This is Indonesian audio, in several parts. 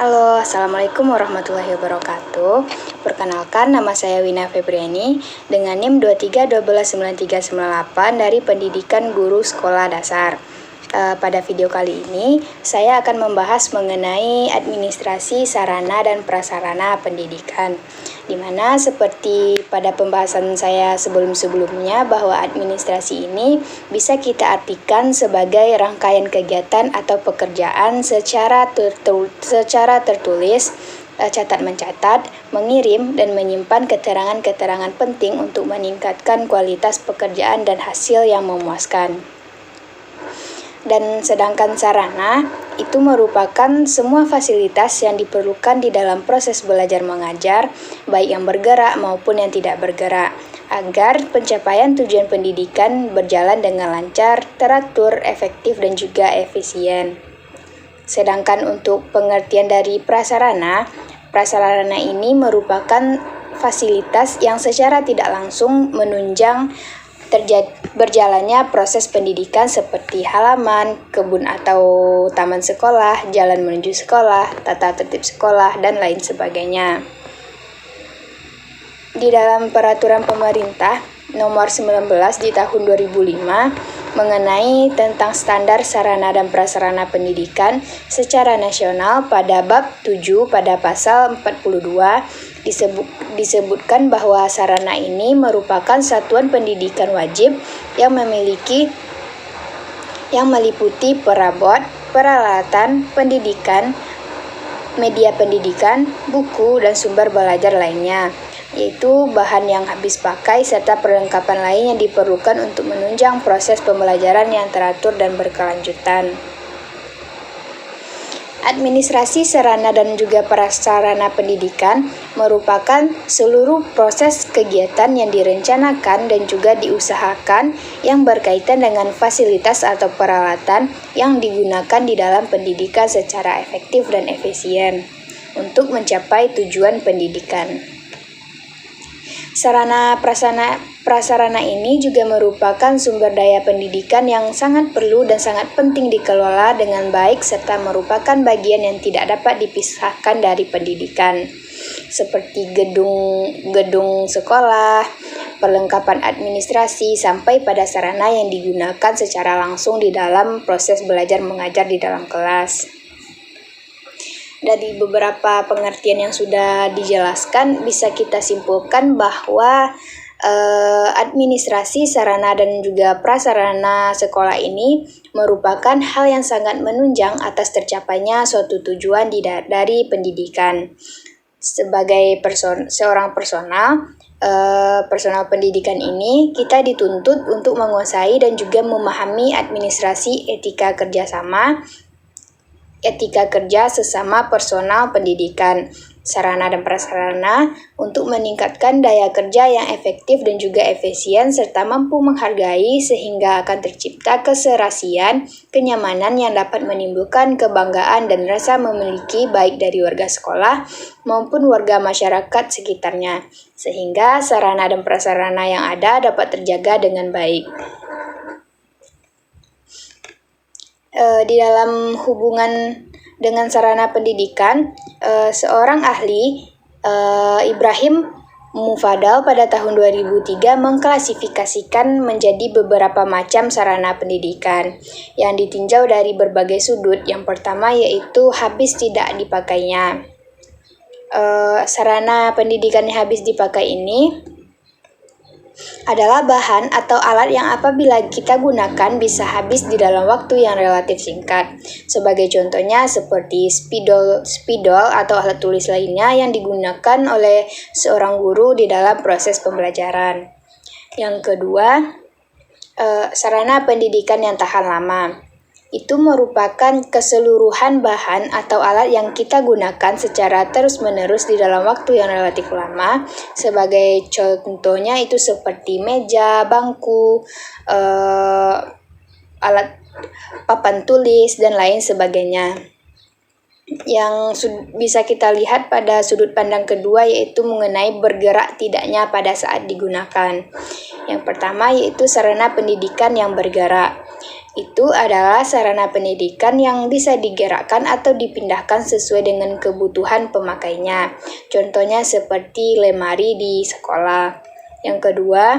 Halo, Assalamualaikum warahmatullahi wabarakatuh. Perkenalkan, nama saya Wina Febriani dengan NIM 23129398 dari Pendidikan Guru Sekolah Dasar. Pada video kali ini, saya akan membahas mengenai administrasi sarana dan prasarana pendidikan, di mana seperti pada pembahasan saya sebelum-sebelumnya bahwa administrasi ini bisa kita artikan sebagai rangkaian kegiatan atau pekerjaan secara tertulis, catat-mencatat, mengirim, dan menyimpan keterangan-keterangan penting untuk meningkatkan kualitas pekerjaan dan hasil yang memuaskan. Dan sedangkan sarana itu merupakan semua fasilitas yang diperlukan di dalam proses belajar mengajar, baik yang bergerak maupun yang tidak bergerak, agar pencapaian tujuan pendidikan berjalan dengan lancar, teratur, efektif, dan juga efisien. Sedangkan untuk pengertian dari prasarana ini merupakan fasilitas yang secara tidak langsung menunjang berjalannya proses pendidikan seperti halaman, kebun atau taman sekolah, jalan menuju sekolah, tata tertib sekolah, dan lain sebagainya. Di dalam peraturan pemerintah nomor 19 di tahun 2005 mengenai tentang standar sarana dan prasarana pendidikan secara nasional pada bab 7 pada pasal 42 disebutkan bahwa sarana ini merupakan satuan pendidikan wajib yang meliputi perabot, peralatan pendidikan, media pendidikan, buku, dan sumber belajar lainnya, yaitu bahan yang habis pakai serta perlengkapan lain yang diperlukan untuk menunjang proses pembelajaran yang teratur dan berkelanjutan. Administrasi sarana dan juga prasarana pendidikan merupakan seluruh proses kegiatan yang direncanakan dan juga diusahakan yang berkaitan dengan fasilitas atau peralatan yang digunakan di dalam pendidikan secara efektif dan efisien untuk mencapai tujuan pendidikan. Sarana prasarana ini juga merupakan sumber daya pendidikan yang sangat perlu dan sangat penting dikelola dengan baik serta merupakan bagian yang tidak dapat dipisahkan dari pendidikan, seperti gedung sekolah, perlengkapan administrasi, sampai pada sarana yang digunakan secara langsung di dalam proses belajar mengajar di dalam kelas. Dari beberapa pengertian yang sudah dijelaskan, bisa kita simpulkan bahwa administrasi sarana dan juga prasarana sekolah ini merupakan hal yang sangat menunjang atas tercapainya suatu tujuan dari pendidikan. Sebagai seorang personal pendidikan ini, kita dituntut untuk menguasai dan juga memahami administrasi etika kerjasama, etika kerja sesama personal pendidikan, sarana dan prasarana untuk meningkatkan daya kerja yang efektif dan juga efisien serta mampu menghargai sehingga akan tercipta keserasian, kenyamanan yang dapat menimbulkan kebanggaan dan rasa memiliki baik dari warga sekolah maupun warga masyarakat sekitarnya, sehingga sarana dan prasarana yang ada dapat terjaga dengan baik. Di dalam hubungan dengan sarana pendidikan, seorang ahli, Ibrahim Mufadal pada tahun 2003 mengklasifikasikan menjadi beberapa macam sarana pendidikan yang ditinjau dari berbagai sudut. Yang pertama yaitu habis tidak dipakainya. Sarana pendidikan yang habis dipakai ini adalah bahan atau alat yang apabila kita gunakan bisa habis di dalam waktu yang relatif singkat. Sebagai contohnya seperti spidol atau alat tulis lainnya yang digunakan oleh seorang guru di dalam proses pembelajaran. Yang kedua, sarana pendidikan yang tahan lama. Itu merupakan keseluruhan bahan atau alat yang kita gunakan secara terus-menerus di dalam waktu yang relatif lama. Sebagai contohnya itu seperti meja, bangku, alat papan tulis, dan lain sebagainya. Yang bisa kita lihat pada sudut pandang kedua yaitu mengenai bergerak tidaknya pada saat digunakan. Yang pertama yaitu sarana pendidikan yang bergerak. itu adalah sarana pendidikan yang bisa digerakkan atau dipindahkan sesuai dengan kebutuhan pemakainya. Contohnya seperti lemari di sekolah. Yang kedua,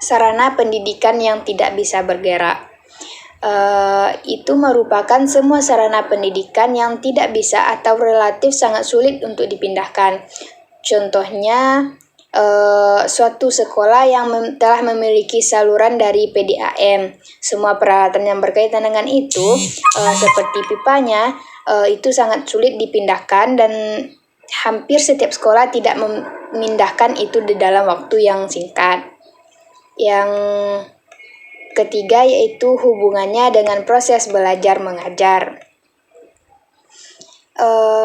sarana pendidikan yang tidak bisa bergerak. Itu merupakan semua sarana pendidikan yang tidak bisa atau relatif sangat sulit untuk dipindahkan. Contohnya, suatu sekolah yang telah memiliki saluran dari PDAM. Semua peralatan yang berkaitan dengan itu, seperti pipanya, itu sangat sulit dipindahkan dan hampir setiap sekolah tidak memindahkan itu di dalam waktu yang singkat. Yang ketiga yaitu hubungannya dengan proses belajar mengajar.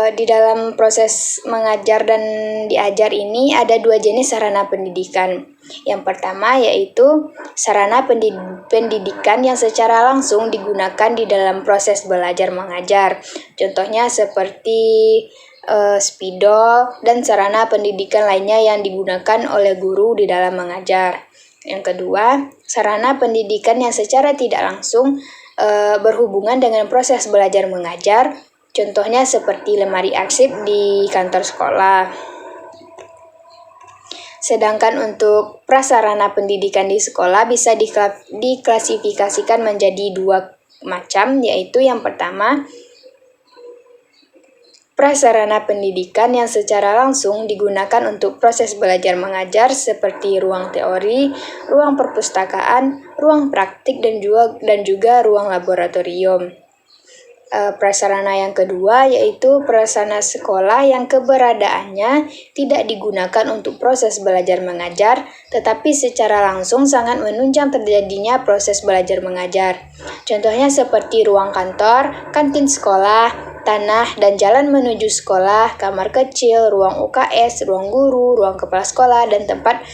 Di dalam proses mengajar dan diajar ini ada dua jenis sarana pendidikan. Yang pertama yaitu sarana pendidikan yang secara langsung digunakan di dalam proses belajar mengajar. Contohnya seperti spidol dan sarana pendidikan lainnya yang digunakan oleh guru di dalam mengajar. Yang kedua, sarana pendidikan yang secara tidak langsung berhubungan dengan proses belajar mengajar, contohnya seperti lemari arsip di kantor sekolah. Sedangkan untuk prasarana pendidikan di sekolah bisa diklasifikasikan menjadi dua macam, yaitu yang pertama, prasarana pendidikan yang secara langsung digunakan untuk proses belajar mengajar seperti ruang teori, ruang perpustakaan, ruang praktik, dan juga ruang laboratorium. Prasarana yang kedua yaitu prasarana sekolah yang keberadaannya tidak digunakan untuk proses belajar mengajar, tetapi secara langsung sangat menunjang terjadinya proses belajar mengajar. Contohnya seperti ruang kantor, kantin sekolah, tanah dan jalan menuju sekolah, kamar kecil, ruang UKS, ruang guru, ruang kepala sekolah, dan tempat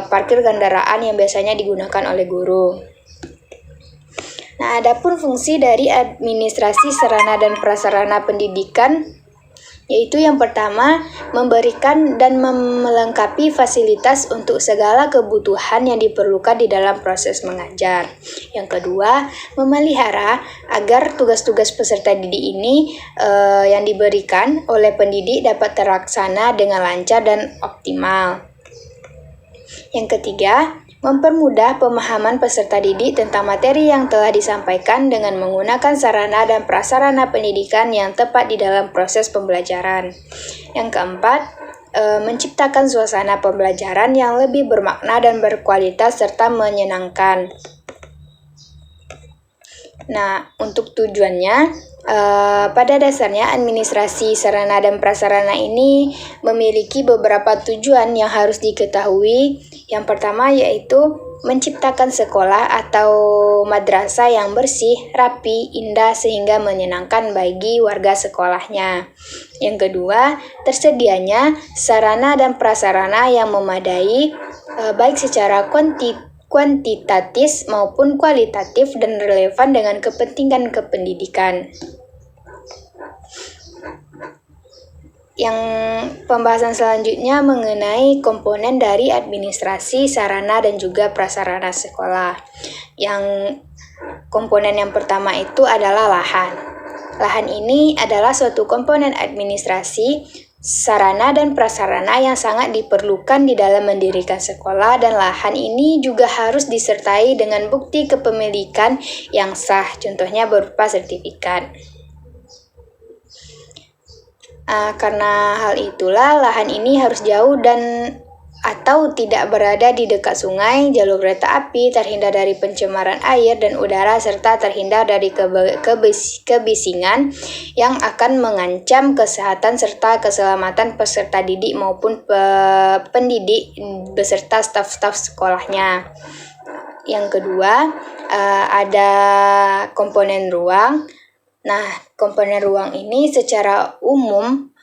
parkir kendaraan yang biasanya digunakan oleh guru. Nah, adapun fungsi dari administrasi sarana dan prasarana pendidikan, yaitu yang pertama, memberikan dan melengkapi fasilitas untuk segala kebutuhan yang diperlukan di dalam proses mengajar. Yang kedua, memelihara agar tugas-tugas peserta didik ini yang diberikan oleh pendidik dapat terlaksana dengan lancar dan optimal. Yang ketiga, mempermudah pemahaman peserta didik tentang materi yang telah disampaikan dengan menggunakan sarana dan prasarana pendidikan yang tepat di dalam proses pembelajaran. Yang keempat, menciptakan suasana pembelajaran yang lebih bermakna dan berkualitas serta menyenangkan. Nah, untuk tujuannya, pada dasarnya administrasi sarana dan prasarana ini memiliki beberapa tujuan yang harus diketahui. Yang pertama yaitu menciptakan sekolah atau madrasah yang bersih, rapi, indah sehingga menyenangkan bagi warga sekolahnya. Yang kedua, tersedianya sarana dan prasarana yang memadai baik secara kuantitatif maupun kualitatif dan relevan dengan kepentingan kependidikan. Yang pembahasan selanjutnya mengenai komponen dari administrasi sarana dan juga prasarana sekolah. Yang komponen yang pertama itu adalah lahan. Lahan ini adalah suatu komponen administrasi sarana dan prasarana yang sangat diperlukan di dalam mendirikan sekolah, dan lahan ini juga harus disertai dengan bukti kepemilikan yang sah, contohnya berupa sertifikat. Karena hal itulah lahan ini harus jauh atau tidak berada di dekat sungai, jalur kereta api, terhindar dari pencemaran air dan udara, serta terhindar dari kebisingan yang akan mengancam kesehatan serta keselamatan peserta didik maupun pendidik beserta staf-staf sekolahnya. Yang kedua, ada komponen ruang. Nah, komponen ruang ini secara umum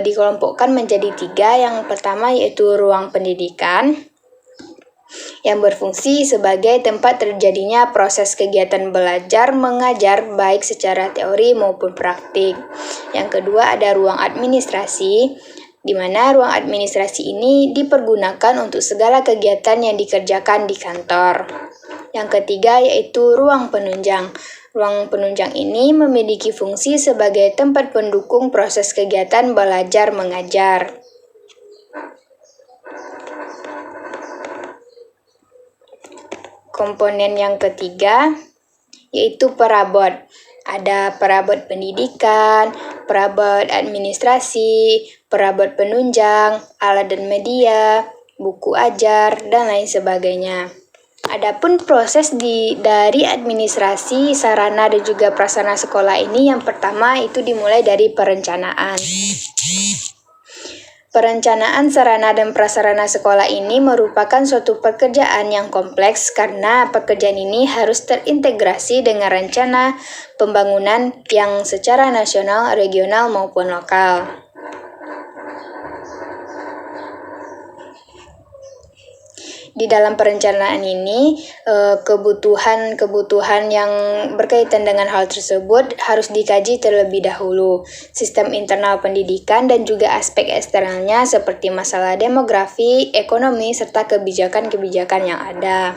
dikelompokkan menjadi 3. Yang pertama yaitu ruang pendidikan, yang berfungsi sebagai tempat terjadinya proses kegiatan belajar mengajar baik secara teori maupun praktik. Yang kedua ada ruang administrasi. di mana ruang administrasi ini dipergunakan untuk segala kegiatan yang dikerjakan di kantor. Yang ketiga yaitu ruang penunjang. Ruang penunjang ini memiliki fungsi sebagai tempat pendukung proses kegiatan belajar mengajar. Komponen yang ketiga yaitu perabot. Ada perabot pendidikan, perabot administrasi, perabot penunjang, alat dan media, buku ajar, dan lain sebagainya. Adapun proses dari administrasi, sarana, dan juga prasarana sekolah ini yang pertama itu dimulai dari perencanaan. Perencanaan sarana dan prasarana sekolah ini merupakan suatu pekerjaan yang kompleks karena pekerjaan ini harus terintegrasi dengan rencana pembangunan yang secara nasional, regional, maupun lokal. Di dalam perencanaan ini, kebutuhan yang berkaitan dengan hal tersebut harus dikaji terlebih dahulu. Sistem internal pendidikan dan juga aspek eksternalnya seperti masalah demografi, ekonomi, serta kebijakan-kebijakan yang ada.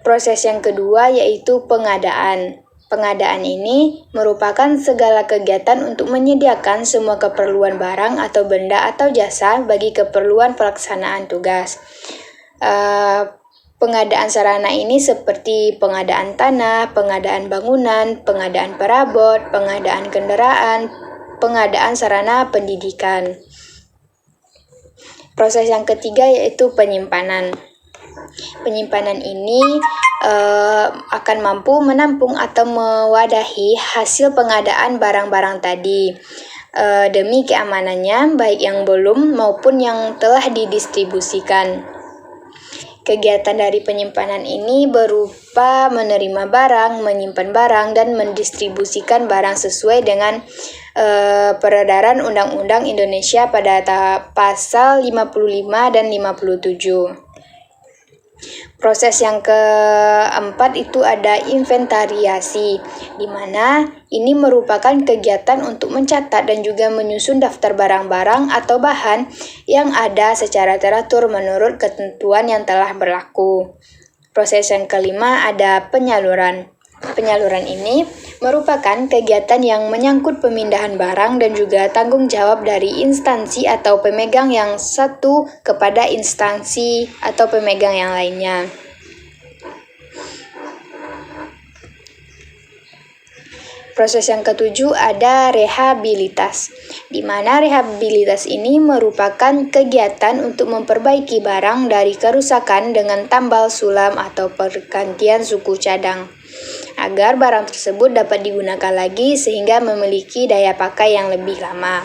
Proses yang kedua yaitu pengadaan. Pengadaan ini merupakan segala kegiatan untuk menyediakan semua keperluan barang atau benda atau jasa bagi keperluan pelaksanaan tugas. Pengadaan sarana ini seperti pengadaan tanah, pengadaan bangunan, pengadaan perabot, pengadaan kendaraan, pengadaan sarana pendidikan. Proses yang ketiga yaitu penyimpanan. Penyimpanan ini akan mampu menampung atau mewadahi hasil pengadaan barang-barang tadi demi keamanannya baik yang belum maupun yang telah didistribusikan. Kegiatan dari penyimpanan ini berupa menerima barang, menyimpan barang, dan mendistribusikan barang sesuai dengan peredaran Undang-Undang Indonesia pada pasal 55 dan 57. Proses yang keempat itu ada inventariasi, di mana ini merupakan kegiatan untuk mencatat dan juga menyusun daftar barang-barang atau bahan yang ada secara teratur menurut ketentuan yang telah berlaku. Proses yang kelima ada penyaluran. Penyaluran ini merupakan kegiatan yang menyangkut pemindahan barang dan juga tanggung jawab dari instansi atau pemegang yang satu kepada instansi atau pemegang yang lainnya. Proses yang ketujuh ada rehabilitas, di mana rehabilitas ini merupakan kegiatan untuk memperbaiki barang dari kerusakan dengan tambal sulam atau pergantian suku cadang, agar barang tersebut dapat digunakan lagi sehingga memiliki daya pakai yang lebih lama.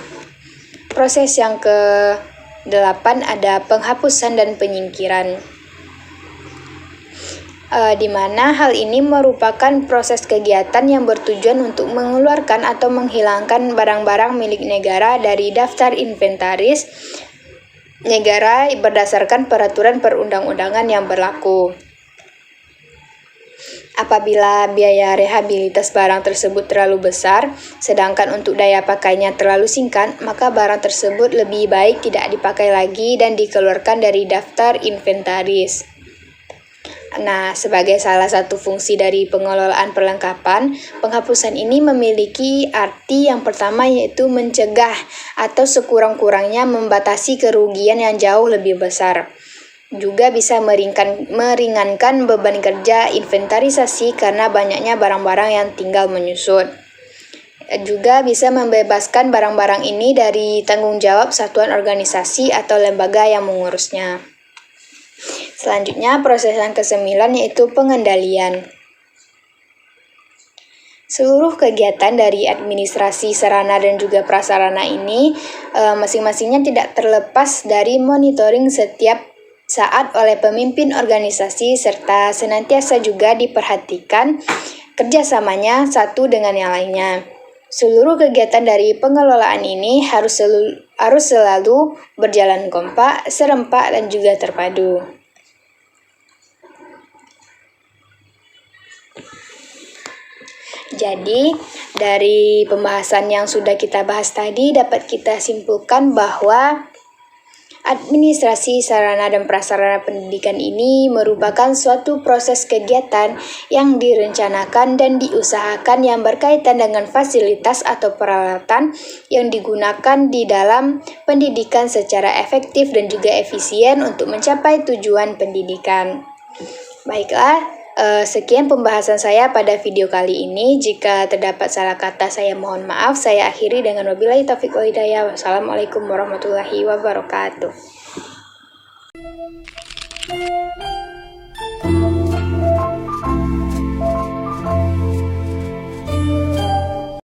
Proses yang ke-8 ada penghapusan dan penyingkiran, di mana hal ini merupakan proses kegiatan yang bertujuan untuk mengeluarkan atau menghilangkan barang-barang milik negara dari daftar inventaris negara berdasarkan peraturan perundang-undangan yang berlaku. Apabila biaya rehabilitas barang tersebut terlalu besar, sedangkan untuk daya pakainya terlalu singkat, maka barang tersebut lebih baik tidak dipakai lagi dan dikeluarkan dari daftar inventaris. Nah, sebagai salah satu fungsi dari pengelolaan perlengkapan, penghapusan ini memiliki arti yang pertama yaitu mencegah atau sekurang-kurangnya membatasi kerugian yang jauh lebih besar. Juga bisa meringankan beban kerja inventarisasi karena banyaknya barang-barang yang tinggal menyusut. Juga bisa membebaskan barang-barang ini dari tanggung jawab satuan organisasi atau lembaga yang mengurusnya. Selanjutnya, proses yang ke-9 yaitu pengendalian. Seluruh kegiatan dari administrasi sarana dan juga prasarana ini masing-masingnya tidak terlepas dari monitoring setiap saat oleh pemimpin organisasi serta senantiasa juga diperhatikan kerjasamanya satu dengan yang lainnya. Seluruh kegiatan dari pengelolaan ini harus selalu berjalan kompak, serempak, dan juga terpadu. Jadi, Dari pembahasan yang sudah kita bahas tadi, dapat kita simpulkan bahwa administrasi sarana dan prasarana pendidikan ini merupakan suatu proses kegiatan yang direncanakan dan diusahakan yang berkaitan dengan fasilitas atau peralatan yang digunakan di dalam pendidikan secara efektif dan juga efisien untuk mencapai tujuan pendidikan. Baiklah, sekian pembahasan saya pada video kali ini. Jika terdapat salah kata, saya mohon maaf. Saya akhiri dengan wabillahi taufiq wal hidayah. Wassalamualaikum warahmatullahi wabarakatuh.